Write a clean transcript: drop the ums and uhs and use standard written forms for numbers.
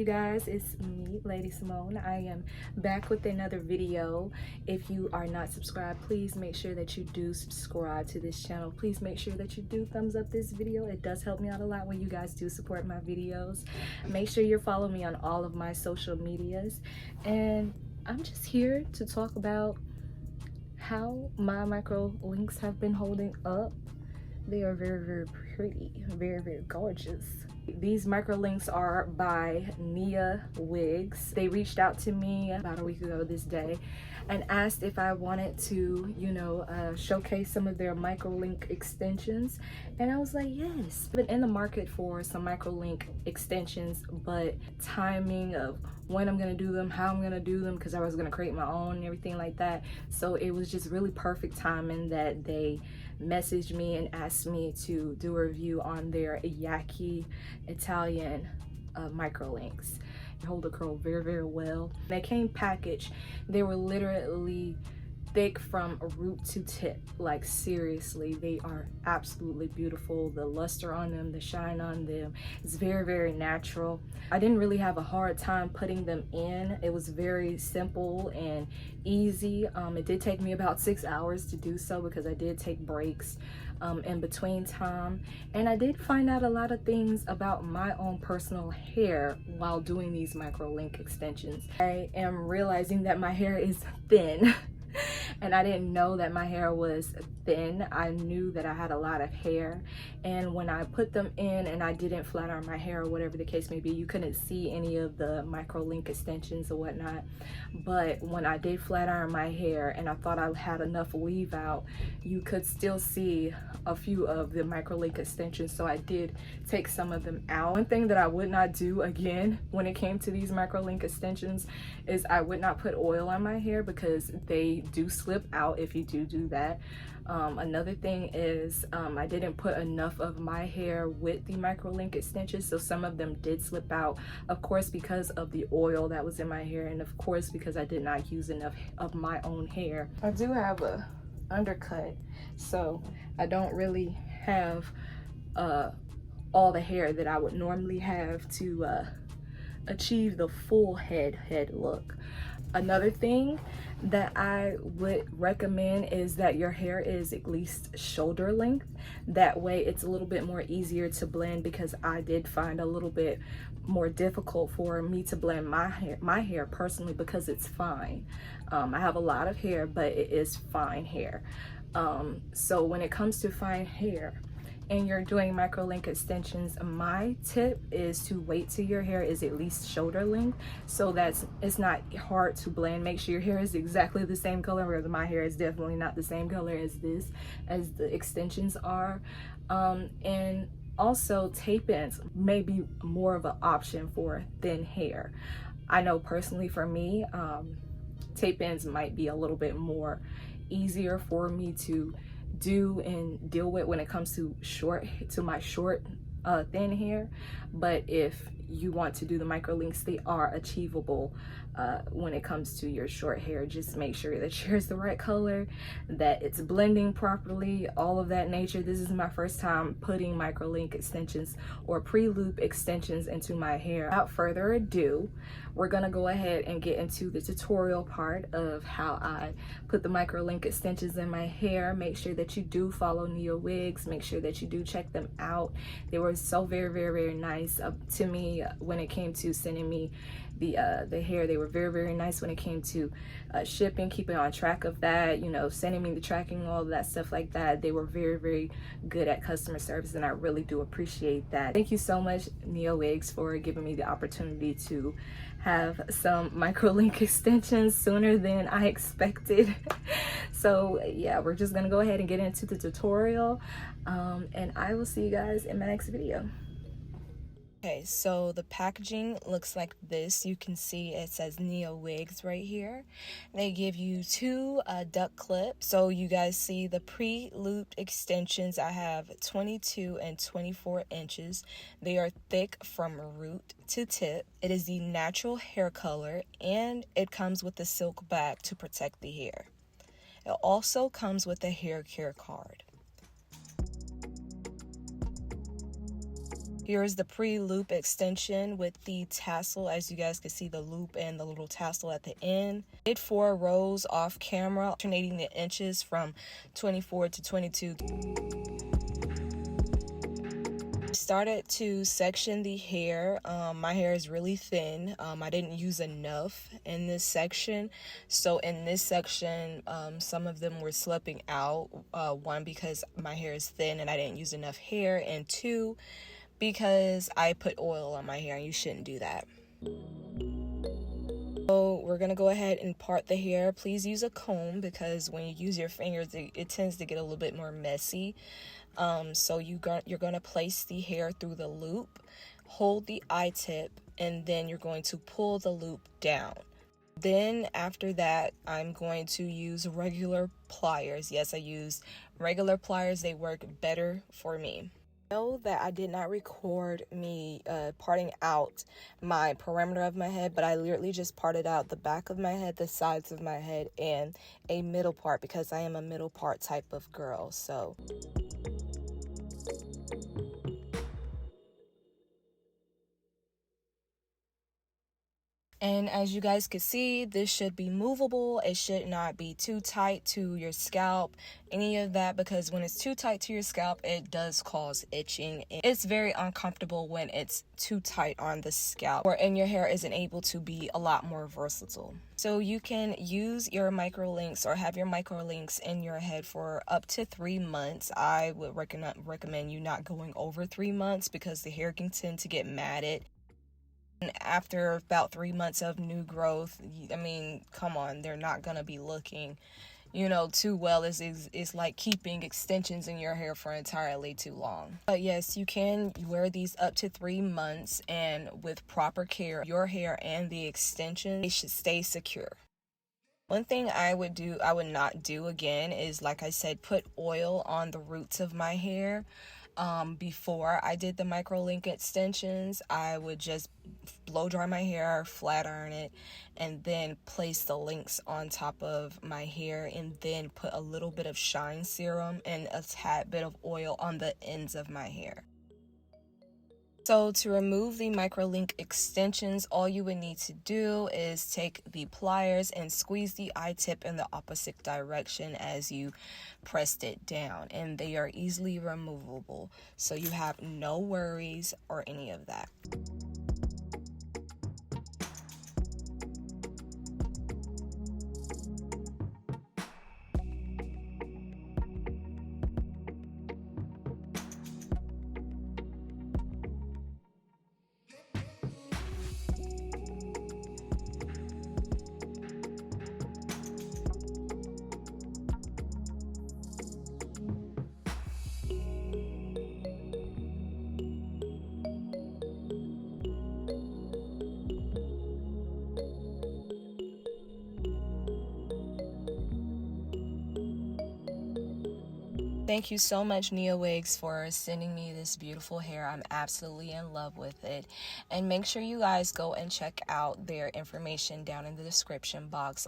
guys, it's me, Lady Simone. I am back with another video. If you are not subscribed, please make sure that you do subscribe to this channel. Please make sure that you do thumbs up this video. It does help me out a lot when you guys do support my videos. Make sure you're following me on all of my social medias. And I'm just here to talk about how my micro links have been holding up. They are very, very pretty, very, very gorgeous. These micro links are by Nia Wigs. They reached out to me about a week ago this day and asked if I wanted to, showcase some of their micro link extensions. And I was like, yes. I've been in the market for some micro link extensions, but timing of when I'm gonna do them, how I'm gonna do them, because I was gonna create my own and everything like that. So it was just really perfect timing that they messaged me and asked me to do a review on their Yaki Italian micro links. They hold the curl very, very well. They came packaged. They were literally thick from root to tip. Like seriously, they are absolutely beautiful. The luster on them, the shine on them, it's very, very natural. I didn't really have a hard time putting them in. It was very simple and easy. It did take me about 6 hours to do so because I did take breaks in between time, and I did find out a lot of things about my own personal hair while doing these micro link extensions. I am realizing that my hair is thin. And I didn't know that my hair was thin. I knew that I had a lot of hair, and when I put them in and I didn't flat iron my hair or whatever the case may be, you couldn't see any of the micro link extensions or whatnot. But when I did flat iron my hair and I thought I had enough weave out, you could still see a few of the micro link extensions, so I did take some of them out. One thing that I would not do again when it came to these micro link extensions is I would not put oil on my hair because they do slip out if you do that. Another thing is I didn't put enough of my hair with the micro link extensions, so some of them did slip out, of course because of the oil that was in my hair, and of course because I did not use enough of my own hair. I do have a undercut, so I don't really have all the hair that I would normally have to achieve the full head look. Another thing that I would recommend is that your hair is at least shoulder length. That way it's a little bit more easier to blend, because I did find a little bit more difficult for me to blend my hair personally because it's fine. I have a lot of hair, but it is fine hair. So when it comes to fine hair and you're doing micro link extensions, my tip is to wait till your hair is at least shoulder length, so that it's not hard to blend. Make sure your hair is exactly the same color, whereas my hair is definitely not the same color as the extensions are. And also tape-ins may be more of an option for thin hair. I know personally for me, tape-ins might be a little bit more easier for me to do and deal with when it comes to my short thin hair. But if you want to do the micro links, they are achievable when it comes to your short hair. Just make sure that your hair is the right color, that it's blending properly, all of that nature. This is my first time putting micro link extensions or pre-loop extensions into my hair. Without further ado, we're gonna go ahead and get into the tutorial part of how I put the micro link extensions in my hair. Make sure that you do follow Nia Wigs. Make sure that you do check them out. They were so very, very, very nice to me when it came to sending me the hair. They were very, very nice when it came to shipping, keeping on track of that, sending me the tracking, all of that stuff like that. They were very, very good at customer service, and I really do appreciate that. Thank you so much, Nia Wigs, for giving me the opportunity to have some micro link extensions sooner than I expected. So yeah, we're just gonna go ahead and get into the tutorial, and I will see you guys in my next video. Okay, so the packaging looks like this. You can see it says Nia Wigs right here. They give you two duck clips. So you guys see the pre-looped extensions. I have 22 and 24 inches. They are thick from root to tip. It is the natural hair color, and it comes with the silk bag to protect the hair. It also comes with a hair care card. Here's the pre-loop extension with the tassel. As you guys can see, the loop and the little tassel at the end. Did 4 rows off camera, alternating the inches from 24 to 22. Started to section the hair. My hair is really thin. I didn't use enough in this section, so in this section some of them were slipping out. One, because my hair is thin and I didn't use enough hair, and 2, because I put oil on my hair and you shouldn't do that. So we're gonna go ahead and part the hair. Please use a comb, because when you use your fingers it tends to get a little bit more messy. So you're gonna place the hair through the loop, hold the eye tip, and then you're going to pull the loop down. Then after that, I'm going to use regular pliers. Yes, I use regular pliers. They work better for me. Know that I did not record me parting out my perimeter of my head, but I literally just parted out the back of my head, the sides of my head, and a middle part, because I am a middle part type of girl. So and as you guys can see, this should be movable. It should not be too tight to your scalp, any of that, because when it's too tight to your scalp, it does cause itching. It's very uncomfortable when it's too tight on the scalp, and your hair isn't able to be a lot more versatile. So you can use your microlinks or have your microlinks in your head for up to 3 months. I would recommend you not going over 3 months, because the hair can tend to get matted. And after about 3 months of new growth, I mean, come on, they're not gonna be looking, you know, too well. It's like keeping extensions in your hair for entirely too long. But yes, you can wear these up to 3 months, and with proper care, your hair and the extensions, they should stay secure. One thing I would not do again is, like I said, put oil on the roots of my hair. Before I did the microlink extensions, I would just blow dry my hair, flat iron it, and then place the links on top of my hair, and then put a little bit of shine serum and a tad bit of oil on the ends of my hair. So to remove the microlink extensions, all you would need to do is take the pliers and squeeze the eye tip in the opposite direction as you pressed it down, and they are easily removable, so you have no worries or any of that. Thank you so much, Nia Wigs, for sending me this beautiful hair. I'm absolutely in love with it. And make sure you guys go and check out their information down in the description box.